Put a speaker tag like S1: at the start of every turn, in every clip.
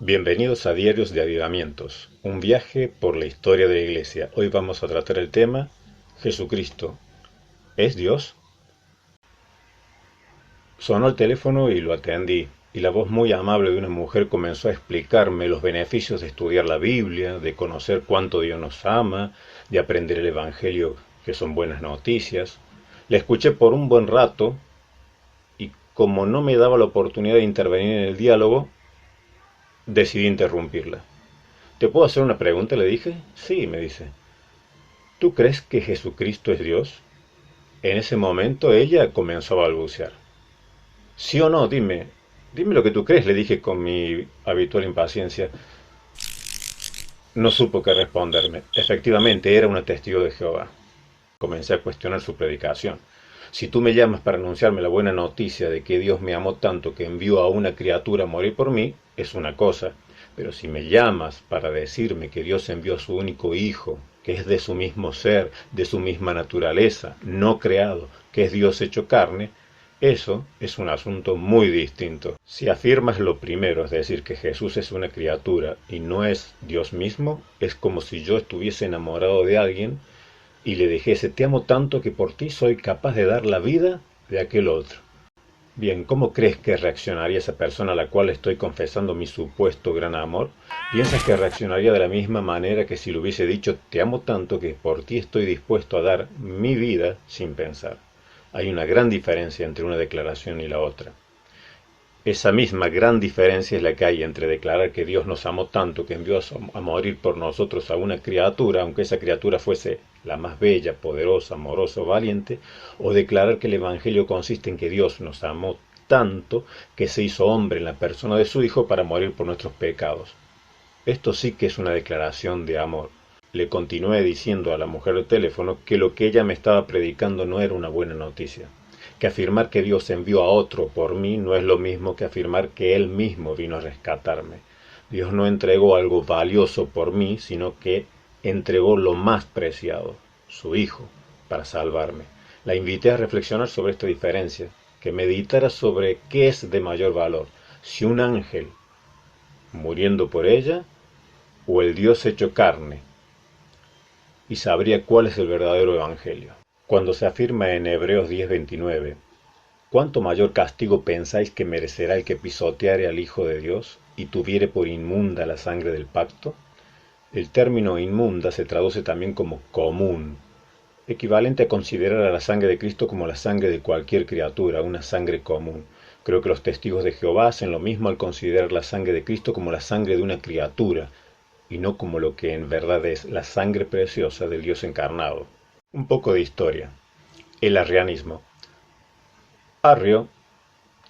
S1: Bienvenidos a Diarios de Avivamientos, un viaje por la historia de la Iglesia. Hoy vamos a tratar el tema Jesucristo, ¿es Dios? Sonó el teléfono y lo atendí, y la voz muy amable de una mujer comenzó a explicarme los beneficios de estudiar la Biblia, de conocer cuánto Dios nos ama, de aprender el Evangelio, que son buenas noticias. La escuché por un buen rato, y como no me daba la oportunidad de intervenir en el diálogo, decidí interrumpirla. ¿Te puedo hacer una pregunta?, le dije. Sí, me dice. ¿Tú crees que Jesucristo es Dios? En ese momento ella comenzó a balbucear. ¿Sí o no? Dime lo que tú crees, le dije con mi habitual impaciencia. No supo qué responderme. Efectivamente, era una testigo de Jehová. Comencé a cuestionar su predicación. Si tú me llamas para anunciarme la buena noticia de que Dios me amó tanto que envió a una criatura a morir por mí, es una cosa. Pero si me llamas para decirme que Dios envió a su único Hijo, que es de su mismo ser, de su misma naturaleza, no creado, que es Dios hecho carne, eso es un asunto muy distinto. Si afirmas lo primero, es decir, que Jesús es una criatura y no es Dios mismo, es como si yo estuviese enamorado de alguien y le dijese: te amo tanto que por ti soy capaz de dar la vida de aquel otro. Bien, ¿cómo crees que reaccionaría esa persona a la cual estoy confesando mi supuesto gran amor? ¿Piensas que reaccionaría de la misma manera que si le hubiese dicho: te amo tanto que por ti estoy dispuesto a dar mi vida sin pensar? Hay una gran diferencia entre una declaración y la otra. Esa misma gran diferencia es la que hay entre declarar que Dios nos amó tanto que envió a morir por nosotros a una criatura, aunque esa criatura fuese la más bella, poderosa, amorosa o valiente, o declarar que el Evangelio consiste en que Dios nos amó tanto que se hizo hombre en la persona de su Hijo para morir por nuestros pecados. Esto sí que es una declaración de amor. Le continué diciendo a la mujer del teléfono que lo que ella me estaba predicando no era una buena noticia, que afirmar que Dios envió a otro por mí no es lo mismo que afirmar que Él mismo vino a rescatarme. Dios no entregó algo valioso por mí, sino que entregó lo más preciado, su Hijo, para salvarme. La invité a reflexionar sobre esta diferencia, que meditara sobre qué es de mayor valor, si un ángel muriendo por ella o el Dios hecho carne, y sabría cuál es el verdadero evangelio. Cuando se afirma en Hebreos 10:29, ¿cuánto mayor castigo pensáis que merecerá el que pisoteare al Hijo de Dios y tuviere por inmunda la sangre del pacto? El término inmunda se traduce también como común, equivalente a considerar a la sangre de Cristo como la sangre de cualquier criatura, una sangre común. Creo que los testigos de Jehová hacen lo mismo al considerar la sangre de Cristo como la sangre de una criatura, y no como lo que en verdad es la sangre preciosa del Dios encarnado. Un poco de historia. El arrianismo. Arrio,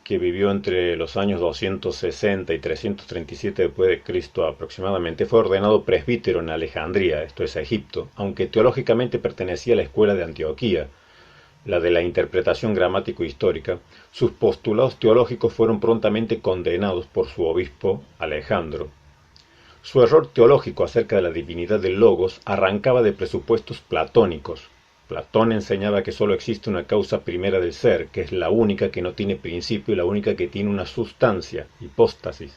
S1: que vivió entre los años 260 y 337 después de Cristo aproximadamente, fue ordenado presbítero en Alejandría, esto es Egipto, aunque teológicamente pertenecía a la escuela de Antioquía, la de la interpretación gramático-histórica. Sus postulados teológicos fueron prontamente condenados por su obispo Alejandro. Su error teológico acerca de la divinidad del Logos arrancaba de presupuestos platónicos. Platón enseñaba que sólo existe una causa primera del ser, que es la única que no tiene principio y la única que tiene una sustancia, hipóstasis.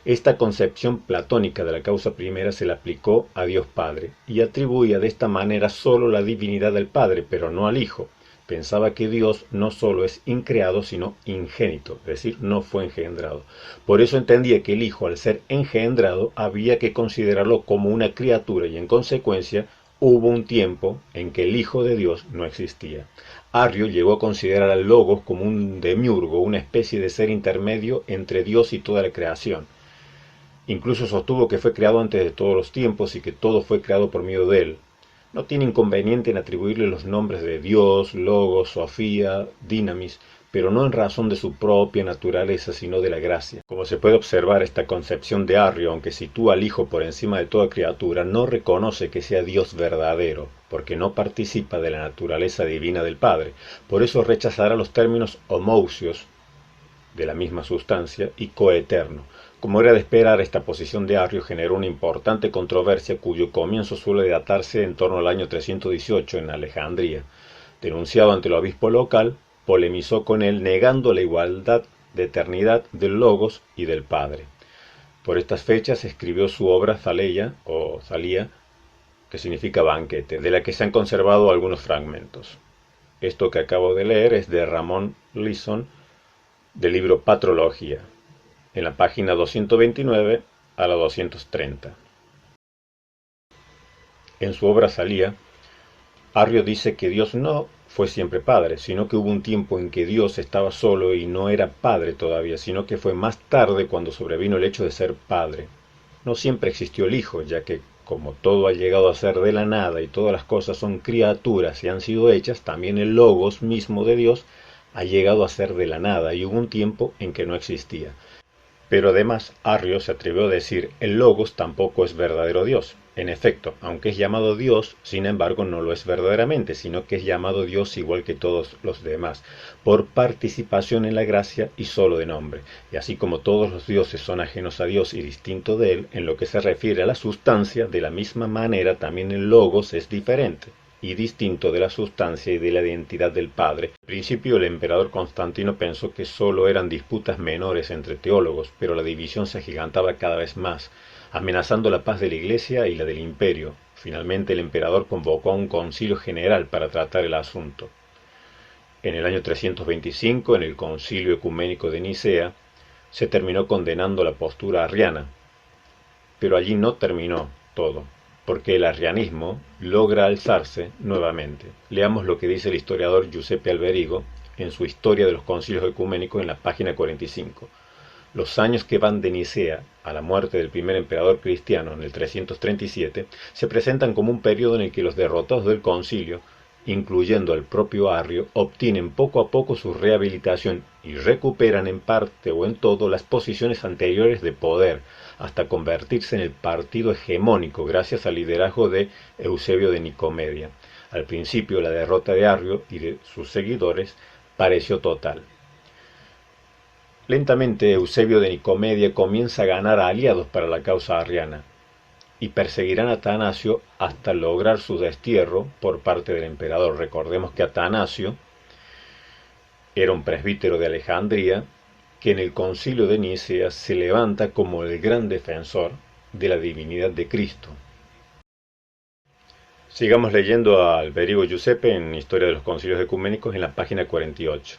S1: Esta concepción platónica de la causa primera se la aplicó a Dios Padre, y atribuía de esta manera sólo la divinidad al Padre, pero no al Hijo. Pensaba que Dios no solo es increado, sino ingénito, es decir, no fue engendrado. Por eso entendía que el Hijo, al ser engendrado, había que considerarlo como una criatura y, en consecuencia, hubo un tiempo en que el Hijo de Dios no existía. Arrio llegó a considerar al Logos como un demiurgo, una especie de ser intermedio entre Dios y toda la creación. Incluso sostuvo que fue creado antes de todos los tiempos y que todo fue creado por medio de él. No tiene inconveniente en atribuirle los nombres de Dios, Logos, Sofía, Dinamis, pero no en razón de su propia naturaleza, sino de la gracia. Como se puede observar, esta concepción de Arrio, aunque sitúa al Hijo por encima de toda criatura, no reconoce que sea Dios verdadero, porque no participa de la naturaleza divina del Padre. Por eso rechazará los términos homousios, de la misma sustancia, y coeterno. Como era de esperar, esta posición de Arrio generó una importante controversia cuyo comienzo suele datarse en torno al año 318 en Alejandría. Denunciado ante el obispo local, polemizó con él negando la igualdad de eternidad del Logos y del Padre. Por estas fechas escribió su obra Thaleia, o Thalía, que significa banquete, de la que se han conservado algunos fragmentos. Esto que acabo de leer es de Ramón Lisson, del libro Patrología, en la página 229 a la 230. En su obra Thalía, Arrio dice que Dios no fue siempre padre, sino que hubo un tiempo en que Dios estaba solo y no era padre todavía, sino que fue más tarde cuando sobrevino el hecho de ser padre. No siempre existió el Hijo, ya que como todo ha llegado a ser de la nada y todas las cosas son criaturas y han sido hechas, también el Logos mismo de Dios ha llegado a ser de la nada y hubo un tiempo en que no existía. Pero además, Arrio se atrevió a decir, el Logos tampoco es verdadero Dios. En efecto, aunque es llamado Dios, sin embargo no lo es verdaderamente, sino que es llamado Dios igual que todos los demás, por participación en la gracia y solo de nombre. Y así como todos los dioses son ajenos a Dios y distintos de él, en lo que se refiere a la sustancia, de la misma manera también el Logos es diferente y distinto de la sustancia y de la identidad del Padre. Al principio el emperador Constantino pensó que solo eran disputas menores entre teólogos, pero la división se agigantaba cada vez más, amenazando la paz de la Iglesia y la del imperio. Finalmente el emperador convocó a un concilio general para tratar el asunto. En el año 325, en el concilio ecuménico de Nicea, se terminó condenando la postura arriana. Pero allí no terminó todo, porque el arrianismo logra alzarse nuevamente. Leamos lo que dice el historiador Giuseppe Alberigo en su Historia de los Concilios Ecuménicos en la página 45. Los años que van de Nicea a la muerte del primer emperador cristiano en el 337 se presentan como un periodo en el que los derrotados del concilio, incluyendo al propio Arrio, obtienen poco a poco su rehabilitación y recuperan en parte o en todo las posiciones anteriores de poder, hasta convertirse en el partido hegemónico gracias al liderazgo de Eusebio de Nicomedia. Al principio la derrota de Arrio y de sus seguidores pareció total. Lentamente Eusebio de Nicomedia comienza a ganar aliados para la causa arriana y perseguirán a Atanasio hasta lograr su destierro por parte del emperador. Recordemos que Atanasio era un presbítero de Alejandría que en el concilio de Nicea se levanta como el gran defensor de la divinidad de Cristo. Sigamos leyendo a Alberigo Giuseppe en Historia de los Concilios Ecuménicos en la página 48.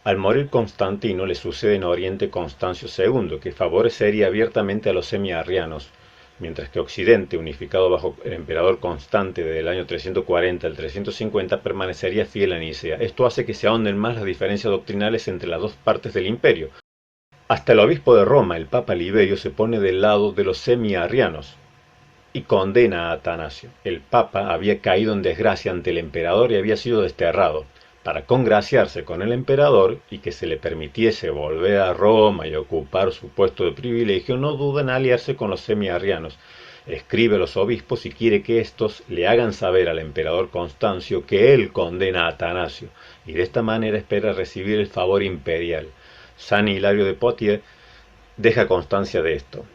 S1: Al morir Constantino le sucede en Oriente Constancio II, que favorecería abiertamente a los semiarrianos, mientras que Occidente, unificado bajo el emperador Constante desde el año 340 al 350, permanecería fiel a Nicea. Esto hace que se ahonden más las diferencias doctrinales entre las dos partes del imperio. Hasta el obispo de Roma, el Papa Liberio, se pone del lado de los semiarrianos y condena a Atanasio. El Papa había caído en desgracia ante el emperador y había sido desterrado. Para congraciarse con el emperador y que se le permitiese volver a Roma y ocupar su puesto de privilegio, no duda en aliarse con los semiarrianos. Escribe a los obispos y quiere que éstos le hagan saber al emperador Constancio que él condena a Atanasio, y de esta manera espera recibir el favor imperial. San Hilario de Poitiers deja constancia de esto.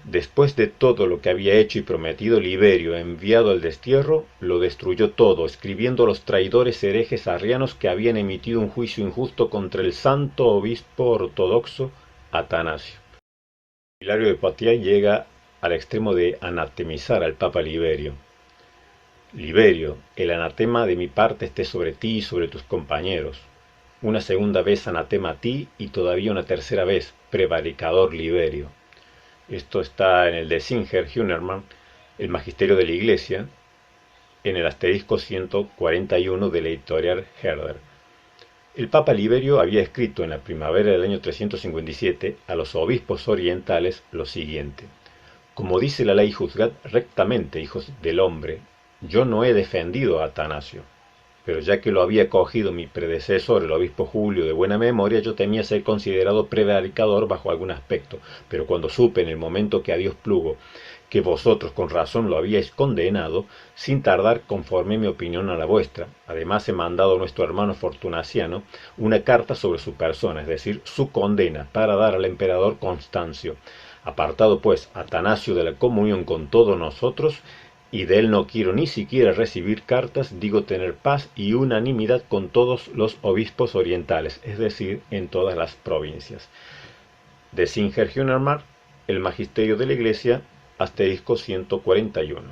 S1: Después de todo lo que había hecho y prometido Liberio, enviado al destierro, lo destruyó todo, escribiendo a los traidores herejes arrianos que habían emitido un juicio injusto contra el santo obispo ortodoxo Atanasio. Hilario de Poitiers llega al extremo de anatemizar al Papa Liberio. Liberio, el anatema de mi parte esté sobre ti y sobre tus compañeros. Una segunda vez anatema a ti y todavía una tercera vez, prevaricador Liberio. Esto está en el de Singer Hünermann, el Magisterio de la Iglesia, en el asterisco 141 de la editorial Herder. El Papa Liberio había escrito en la primavera del año 357 a los obispos orientales lo siguiente: como dice la ley, juzgad rectamente, hijos del hombre. Yo no he defendido a Atanasio, pero ya que lo había cogido mi predecesor, el obispo Julio, de buena memoria, yo temía ser considerado prevaricador bajo algún aspecto. Pero cuando supe en el momento que a Dios plugo que vosotros con razón lo habíais condenado, sin tardar conformé mi opinión a la vuestra. Además he mandado a nuestro hermano Fortunaciano una carta sobre su persona, es decir, su condena, para dar al emperador Constancio. Apartado pues Atanasio de la comunión con todos nosotros, y de él no quiero ni siquiera recibir cartas, digo tener paz y unanimidad con todos los obispos orientales, es decir, en todas las provincias. De Singer Hünermann, el Magisterio de la Iglesia, asterisco 141.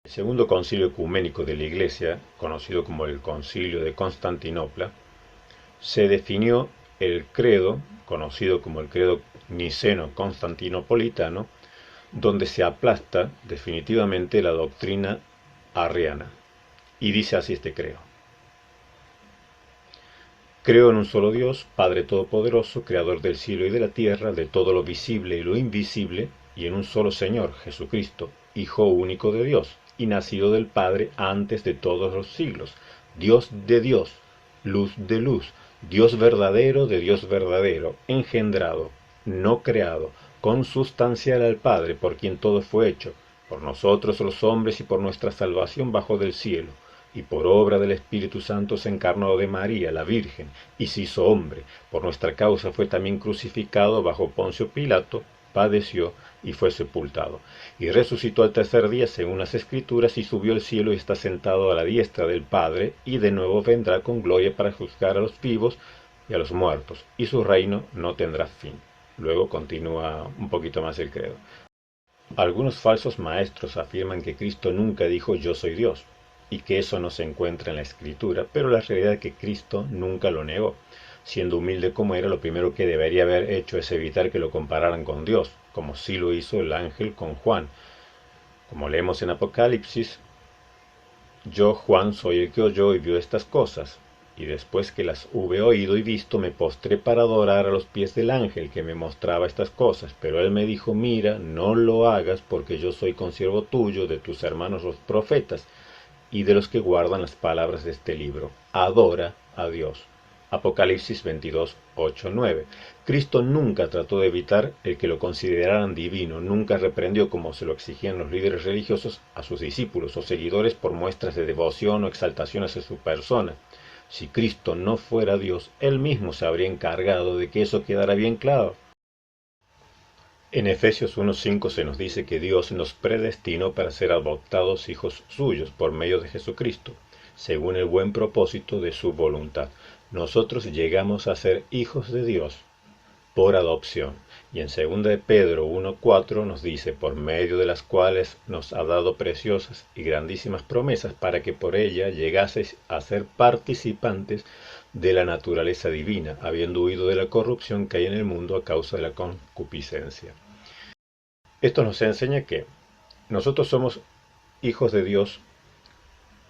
S1: El segundo concilio ecuménico de la Iglesia, conocido como el Concilio de Constantinopla, se definió el credo, conocido como el credo niceno-constantinopolitano, donde se aplasta definitivamente la doctrina arriana. Y dice así este credo: creo en un solo Dios, Padre Todopoderoso, Creador del cielo y de la tierra, de todo lo visible y lo invisible, y en un solo Señor, Jesucristo, Hijo único de Dios, y nacido del Padre antes de todos los siglos, Dios de Dios, luz de luz, Dios verdadero de Dios verdadero, engendrado, no creado, consustancial al Padre, por quien todo fue hecho, por nosotros los hombres y por nuestra salvación bajo del cielo, y por obra del Espíritu Santo se encarnó de María, la Virgen, y se hizo hombre. Por nuestra causa fue también crucificado bajo Poncio Pilato, padeció y fue sepultado. Y resucitó al tercer día según las Escrituras, y subió al cielo y está sentado a la diestra del Padre, y de nuevo vendrá con gloria para juzgar a los vivos y a los muertos, y su reino no tendrá fin. Luego continúa un poquito más el credo. Algunos falsos maestros afirman que Cristo nunca dijo yo soy Dios, y que eso no se encuentra en la Escritura, pero la realidad es que Cristo nunca lo negó. Siendo humilde como era, lo primero que debería haber hecho es evitar que lo compararan con Dios, como sí lo hizo el ángel con Juan. Como leemos en Apocalipsis, yo, Juan, soy el que oyó y vio estas cosas, y después que las hube oído y visto, me postré para adorar a los pies del ángel que me mostraba estas cosas. Pero él me dijo, mira, no lo hagas, porque yo soy consiervo tuyo, de tus hermanos los profetas, y de los que guardan las palabras de este libro. Adora a Dios. Apocalipsis 22, 8, 9. Cristo nunca trató de evitar el que lo consideraran divino, nunca reprendió, como se lo exigían los líderes religiosos, a sus discípulos o seguidores por muestras de devoción o exaltación hacia su persona. Si Cristo no fuera Dios, Él mismo se habría encargado de que eso quedara bien claro. En Efesios 1:5 se nos dice que Dios nos predestinó para ser adoptados hijos suyos por medio de Jesucristo, según el buen propósito de su voluntad. Nosotros llegamos a ser hijos de Dios por adopción. Y en 2 de Pedro 1:4 nos dice, por medio de las cuales nos ha dado preciosas y grandísimas promesas, para que por ella llegaseis a ser participantes de la naturaleza divina, habiendo huido de la corrupción que hay en el mundo a causa de la concupiscencia. Esto nos enseña que nosotros somos hijos de Dios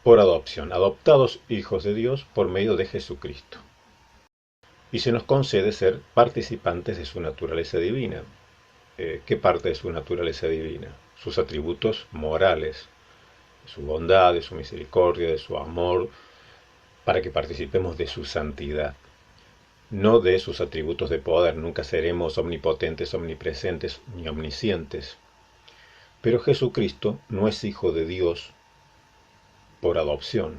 S1: por adopción, adoptados hijos de Dios por medio de Jesucristo. Y se nos concede ser participantes de su naturaleza divina. ¿Qué parte de su naturaleza divina? Sus atributos morales, de su bondad, de su misericordia, de su amor, para que participemos de su santidad, no de sus atributos de poder. Nunca seremos omnipotentes, omnipresentes ni omniscientes. Pero Jesucristo no es hijo de Dios por adopción,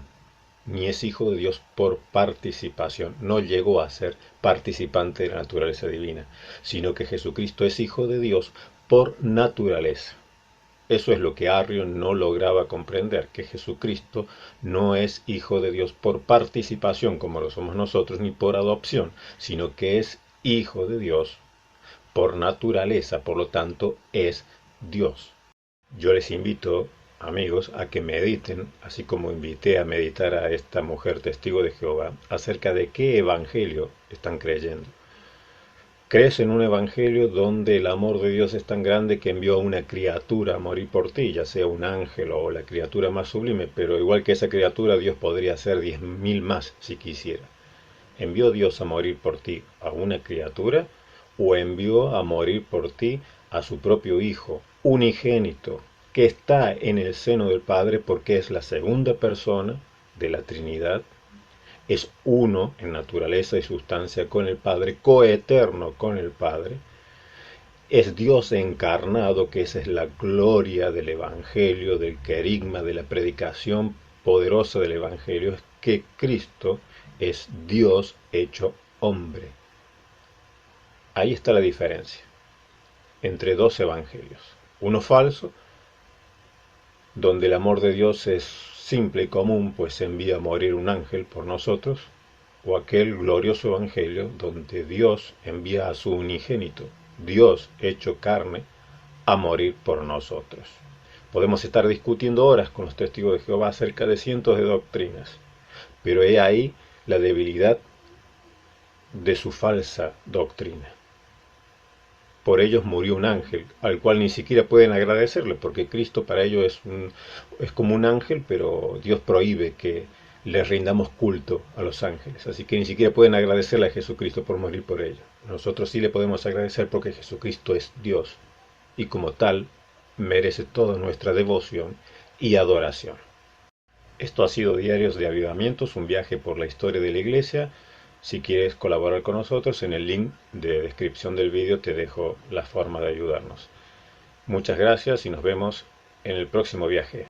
S1: ni es hijo de Dios por participación. No llegó a ser participante de la naturaleza divina, sino que Jesucristo es hijo de Dios por naturaleza. Eso es lo que Arrio no lograba comprender, que Jesucristo no es hijo de Dios por participación, como lo somos nosotros, ni por adopción, sino que es hijo de Dios por naturaleza, por lo tanto es Dios. Yo les invito, amigos, a que mediten, así como invité a meditar a esta mujer testigo de Jehová, acerca de qué evangelio están creyendo. ¿Crees en un evangelio donde el amor de Dios es tan grande que envió a una criatura a morir por ti, ya sea un ángel o la criatura más sublime, pero igual que esa criatura, Dios podría hacer 10.000 más si quisiera? ¿Envió Dios a morir por ti a una criatura o envió a morir por ti a su propio Hijo, unigénito, que está en el seno del Padre porque es la segunda persona de la Trinidad? Es uno en naturaleza y sustancia con el Padre, coeterno con el Padre. Es Dios encarnado, que esa es la gloria del Evangelio, del querigma, de la predicación poderosa del Evangelio, es que Cristo es Dios hecho hombre. Ahí está la diferencia entre dos evangelios. Uno falso, donde el amor de Dios es simple y común, pues envía a morir un ángel por nosotros, o aquel glorioso evangelio donde Dios envía a su unigénito, Dios hecho carne, a morir por nosotros. Podemos estar discutiendo horas con los testigos de Jehová acerca de cientos de doctrinas, pero he ahí la debilidad de su falsa doctrina. Por ellos murió un ángel, al cual ni siquiera pueden agradecerle, porque Cristo para ellos es como un ángel, pero Dios prohíbe que les rindamos culto a los ángeles. Así que ni siquiera pueden agradecerle a Jesucristo por morir por ellos. Nosotros sí le podemos agradecer porque Jesucristo es Dios, y como tal, merece toda nuestra devoción y adoración. Esto ha sido Diarios de Avivamientos, un viaje por la historia de la Iglesia. Si quieres colaborar con nosotros, en el link de descripción del vídeo te dejo la forma de ayudarnos. Muchas gracias y nos vemos en el próximo viaje.